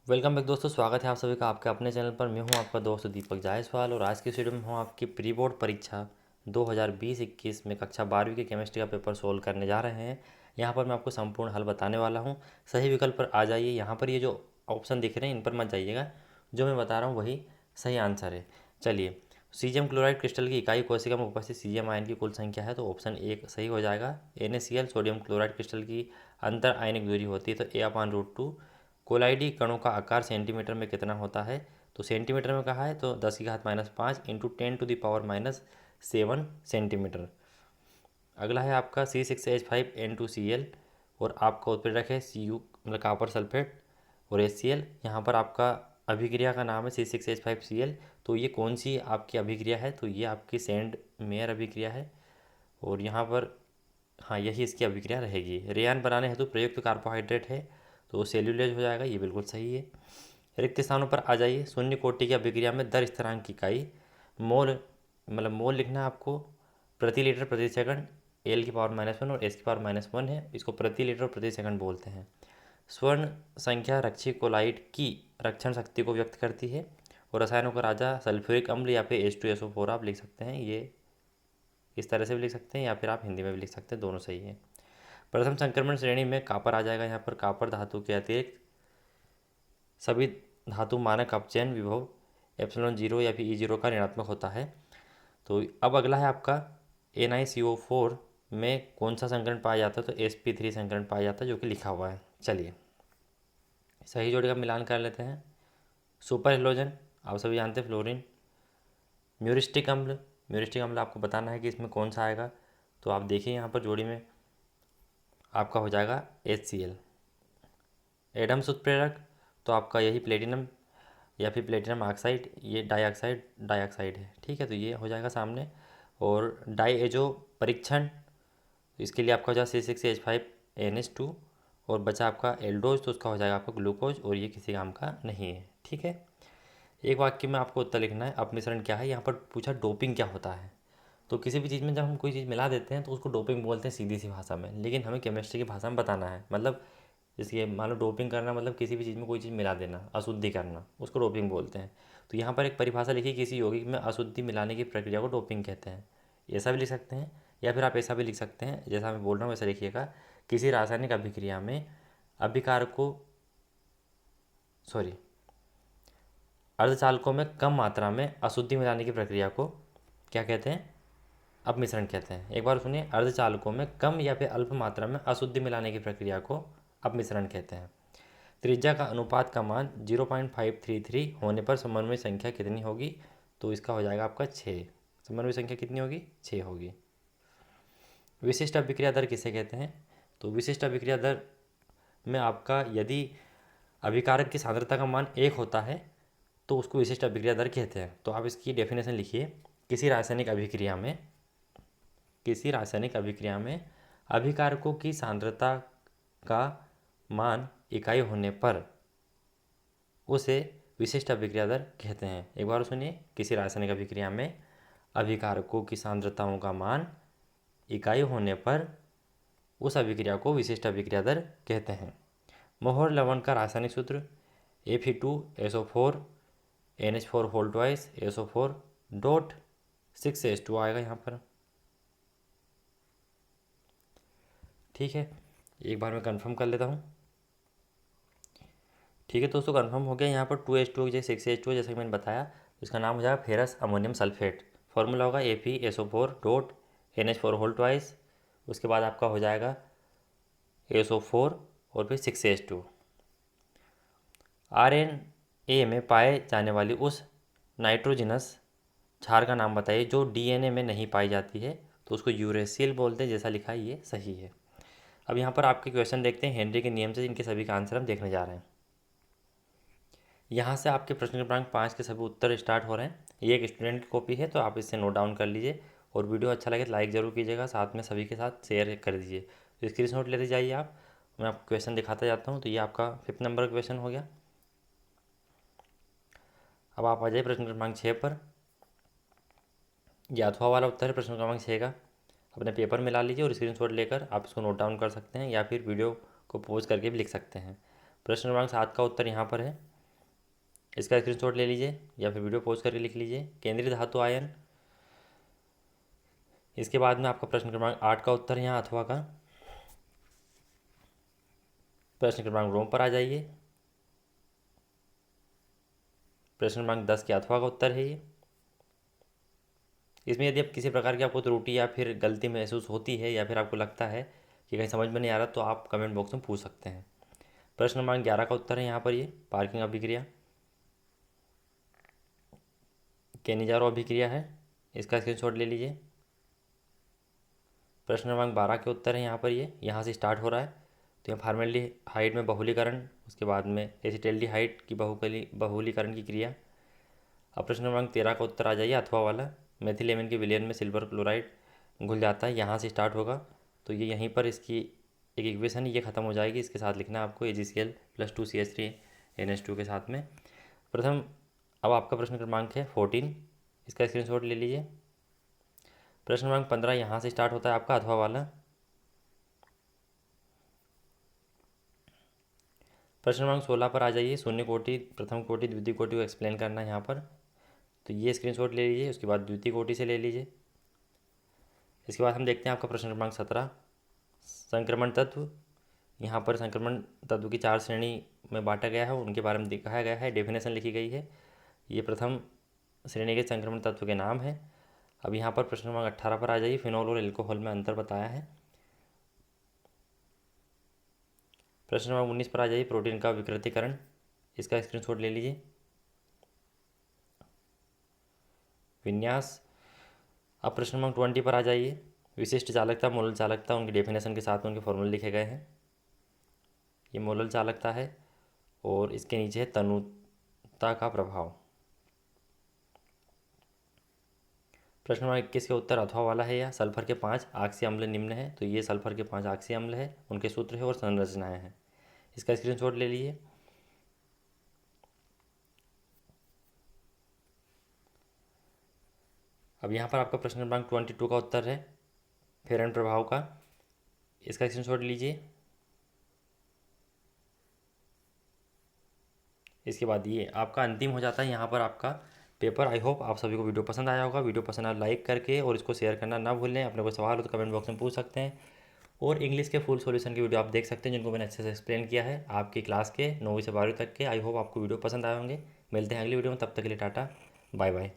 Welcome back दोस्तों, स्वागत है आप सभी का आपके अपने चैनल पर। मैं हूं आपका दोस्त दीपक जायसवाल और आज की इस वीडियो में हम आपकी प्री बोर्ड परीक्षा 2020-21 में कक्षा 12वीं की केमिस्ट्री का पेपर सोल्व करने जा रहे हैं। यहां पर मैं आपको संपूर्ण हल बताने वाला हूं। सही विकल्प पर आ जाइए। यहां पर ये जो ऑप्शन दिख रहे हैं इन पर मत जाइएगा, जो मैं बता रहा हूँ वही सही आंसर है। चलिए, सीजियम क्लोराइड क्रिस्टल की इकाई कोशिका में उपस्थित सीजियम आयन की कुल संख्या है, तो ऑप्शन एक सही हो जाएगा। NaCl सोडियम क्लोराइड क्रिस्टल की अंतर आयनिक दूरी होती है तो A/√2। कोलाइडी कणों का आकार सेंटीमीटर में कितना होता है, तो सेंटीमीटर में कहा है तो 10⁻⁵ इंटू 10⁻⁷ सेंटीमीटर। अगला है आपका C6H5N2Cl और आपका उत्प्रेरक है Cu मतलब कॉपर सल्फेट और HCl। यहाँ पर आपका अभिक्रिया का नाम है C6H5Cl। तो ये कौन सी आपकी अभिक्रिया है, तो ये आपकी सेंड मेयर अभिक्रिया है और यहाँ पर हाँ यही इसकी अभिक्रिया रहेगी। रेयान बनाने हेतु प्रयुक्त कार्बोहाइड्रेट है तो सेल्यूलेज हो जाएगा, ये बिल्कुल सही है। रिक्त स्थानों पर आ जाइए। शून्य कोटि की अभिक्रिया में दर स्थिरांक की इकाई मोल मतलब मोल लिखना है आपको प्रति लीटर प्रति सेकंड। L⁻⁻1 और S⁻⁻1 है, इसको प्रति लीटर प्रति सेकंड बोलते हैं। स्वर्ण संख्या रक्षी कोलाइड की रक्षण शक्ति को व्यक्त करती है और रसायनों का राजा सल्फ्यूरिक अम्ल या फिर H2SO4 आप लिख सकते हैं। ये इस तरह से भी लिख सकते हैं या फिर आप हिंदी में भी लिख सकते हैं, दोनों सही है। प्रथम संक्रमण श्रेणी में कापर आ जाएगा। यहाँ पर कापर धातु के अतिरिक्त सभी धातु मानक अपचयन विभव ε0 या फिर E0 का ऋणात्मक होता है। तो अब अगला है आपका NiCO4 में कौन सा संकरण पाया जाता है, तो sp3 संकरण पाया जाता है जो कि लिखा हुआ है। चलिए सही जोड़ी का मिलान कर लेते हैं। सुपर हेलोजन आप सभी जानते हैं, फ्लोरीन। म्यूरिस्टिक अम्ल, म्यूरिस्टिक अम्ल आपको बताना है कि इसमें कौन सा आएगा, तो आप देखिए यहाँ पर जोड़ी में आपका हो जाएगा HCl। एडम्स उत्प्रेरक तो आपका यही प्लेटिनम या फिर प्लेटिनम ऑक्साइड, ये डाइऑक्साइड है, ठीक है, तो ये हो जाएगा सामने। और डाईएजो परीक्षण इसके लिए आपका हो जाएगा C6H5NH2 और बचा आपका एल्डोज, तो उसका हो जाएगा आपका ग्लूकोज और ये किसी काम का नहीं है, ठीक है। एक वाक्य में आपको उत्तर लिखना है। अपमिश्रण क्या है, यहाँ पर पूछा डोपिंग क्या होता है। तो किसी भी चीज़ में जब हम कोई चीज़ मिला देते हैं तो उसको डोपिंग बोलते हैं सीधी सी भाषा में, लेकिन हमें केमिस्ट्री की भाषा में बताना है। मतलब इसके मान लो डोपिंग करना मतलब किसी भी चीज़ में कोई चीज़ मिला देना, अशुद्धि करना, उसको डोपिंग बोलते हैं। तो यहाँ पर एक परिभाषा लिखी, किसी यौगिक में अशुद्धि मिलाने की प्रक्रिया को डोपिंग कहते हैं। ऐसा भी लिख सकते हैं या फिर आप ऐसा भी लिख सकते हैं जैसा मैं बोल रहा हूँ वैसा लिखिएगा। किसी रासायनिक अभिक्रिया में अभिकारक को सॉरी अर्धचालकों में कम मात्रा में अशुद्धि मिलाने की प्रक्रिया को क्या कहते हैं, अपमिश्रण कहते हैं। एक बार सुनिए, अर्धचालकों में कम या फिर अल्प मात्रा में अशुद्धि मिलाने की प्रक्रिया को अपमिश्रण कहते हैं। त्रिज्या का अनुपात का मान 0.533 होने पर समन्वय संख्या कितनी होगी, तो इसका हो जाएगा आपका 6। समन्वय संख्या कितनी होगी, 6 होगी। विशिष्ट अभिक्रिया दर किसे कहते हैं, तो विशिष्ट अभिक्रिया दर में आपका यदि अभिकारक की सांद्रता का मान 1 होता है तो उसको विशिष्ट अभिक्रिया दर कहते हैं। तो आप इसकी डेफिनेशन लिखिए। किसी रासायनिक अभिक्रिया में अभिकारकों की सांद्रता का मान इकाई होने पर उसे विशिष्ट अभिक्रिया दर कहते हैं। एक बार सुनिए, किसी रासायनिक अभिक्रिया में अभिकारकों की सांद्रताओं का मान इकाई होने पर उस अभिक्रिया को विशिष्ट अभिक्रिया दर कहते हैं। मोहर लवण का रासायनिक सूत्र Fe2SO4 NH4 whole twice SO4 dot 6H2 आएगा यहाँ पर, ठीक है। एक बार मैं कंफर्म कर लेता हूँ। ठीक है दोस्तों, कंफर्म हो गया। यहाँ पर 2H2 जैसे 6H2 जैसे कि मैंने बताया, इसका नाम हो जाएगा फेरस अमोनियम सल्फेट। फॉर्मूला होगा FeSO4 dot NH4 whole twice, उसके बाद आपका हो जाएगा SO4 और फिर 6H2। RNA में पाए जाने वाली उस नाइट्रोजिनस क्षार का नाम बताइए जो DNA में नहीं पाई जाती है, तो उसको यूरेसिल बोलते हैं, जैसा लिखा है ये सही है। अब यहाँ पर आपके क्वेश्चन देखते हैं हेनरी के नियम से, जिनके सभी का आंसर हम देखने जा रहे हैं। यहाँ से आपके प्रश्न क्रमांक 5 के सभी उत्तर स्टार्ट हो रहे हैं। ये एक स्टूडेंट की कॉपी है तो आप इससे नोट डाउन कर लीजिए और वीडियो अच्छा लगे तो लाइक ज़रूर कीजिएगा, साथ में सभी के साथ शेयर कर दीजिए। तो स्क्रीनशॉट लेते जाइए आप, मैं आपको क्वेश्चन दिखाता जाता हूँ। तो ये आपका 5th नंबर का क्वेश्चन हो गया। अब आप आ जाइए प्रश्न क्रमांक 6 पर। या अथवा वाला उत्तर है प्रश्न क्रमांक 6 का। अपने पेपर में ला लीजिए और स्क्रीनशॉट लेकर आप इसको नोट डाउन कर सकते हैं या फिर वीडियो को पॉज करके भी लिख सकते हैं। प्रश्न क्रमांक 7 का उत्तर यहाँ पर है। इसका स्क्रीनशॉट ले लीजिए या फिर वीडियो पॉज करके लिख लीजिए केंद्रीय धातु आयन। इसके बाद में आपका प्रश्न क्रमांक 8 का उत्तर यहाँ अथवा का। प्रश्न क्रमांक 9 पर आ जाइए। प्रश्न क्रमांक 10 के अथवा का उत्तर है ये। इसमें यदि आप किसी प्रकार की आपको त्रुटि या फिर गलती महसूस होती है या फिर आपको लगता है कि कहीं समझ में नहीं आ रहा तो आप कमेंट बॉक्स में पूछ सकते हैं। प्रश्न क्रमांक 11 का उत्तर है यहाँ पर ये पार्किंग अभिक्रिया केनिजारो अभिक्रिया है। इसका स्क्रीनशॉट ले लीजिए। प्रश्न क्रमांक 12 के उत्तर है यहाँ पर ये यहाँ से स्टार्ट हो रहा है। तो यहाँ फॉर्मेल्डिहाइड में बहुलीकरण, उसके बाद में एसिटाल्डिहाइड की बहुलीकरण की क्रिया। अब प्रश्न क्रमांक 13 का उत्तर आ जाइए अथवा वाला। मेथिलेमिन के विलयन में सिल्वर क्लोराइड घुल जाता है, यहाँ से स्टार्ट होगा। तो ये यहीं पर इसकी एक इक्वेशन ये ख़त्म हो जाएगी। इसके साथ लिखना है आपको AgCl + 2CH3NH2 के साथ में। प्रथम अब आपका प्रश्न क्रमांक है 14, इसका स्क्रीनशॉट ले लीजिए। प्रश्न क्रमांक 15 यहाँ से स्टार्ट होता है आपका अथवा वाला। प्रश्न क्रमांक 16 पर आ जाइए। शून्य कोटि, प्रथम कोटि, द्वितीय कोटि को एक्सप्लेन करना है यहाँ पर। तो ये स्क्रीनशॉट ले लीजिए, उसके बाद द्वितीय कोटि से ले लीजिए। इसके बाद हम देखते हैं आपका प्रश्न क्रमांक 17 संक्रमण तत्व। यहाँ पर संक्रमण तत्व की 4 श्रेणी में बांटा गया है, उनके बारे में दिखाया गया है, डेफिनेशन लिखी गई है। ये प्रथम श्रेणी के संक्रमण तत्व के नाम है। अब यहाँ पर प्रश्न क्रमांक 18 पर आ जाइए। फिनॉल और एल्कोहल में अंतर बताया है। प्रश्न क्रमांक 19 पर आ जाइए। प्रोटीन का विकृतीकरण, इसका स्क्रीनशॉट ले लीजिए। विन्यास। अब प्रश्न क्रमांक 20 पर आ जाइए। विशिष्ट चालकता, मोलल चालकता, उनकी डेफिनेशन के साथ उनके फॉर्मूले लिखे गए हैं। ये मोलल चालकता है और इसके नीचे है तनुता का प्रभाव। प्रश्न क्रमांक 21 के उत्तर अथवा वाला है। या सल्फर के 5 आक्सीय अम्ल निम्न है। तो ये सल्फर के 5 आक्सीय अम्ल है, उनके सूत्र है और संरचनाएं हैं। इसका स्क्रीनशॉट ले लीजिए। अब यहाँ पर आपका प्रश्न क्रमांक 22 का उत्तर है फेरन प्रभाव का। इसका स्क्रीनशॉट लीजिए। इसके बाद ये आपका अंतिम हो जाता है यहाँ पर आपका पेपर। आई होप आप सभी को वीडियो पसंद आया होगा। वीडियो पसंद आया लाइक करके और इसको शेयर करना ना भूलें। अपने को सवाल हो तो कमेंट बॉक्स में पूछ सकते हैं। और इंग्लिश के फुल सॉल्यूशन की वीडियो आप देख सकते हैं, जिनको मैंने अच्छे से एक्सप्लेन किया है आपकी क्लास के 9वीं से 12वीं तक के। आई होप आपको वीडियो पसंद आए होंगे। मिलते हैं अगली वीडियो में, तब तक के लिए टाटा बाय बाय।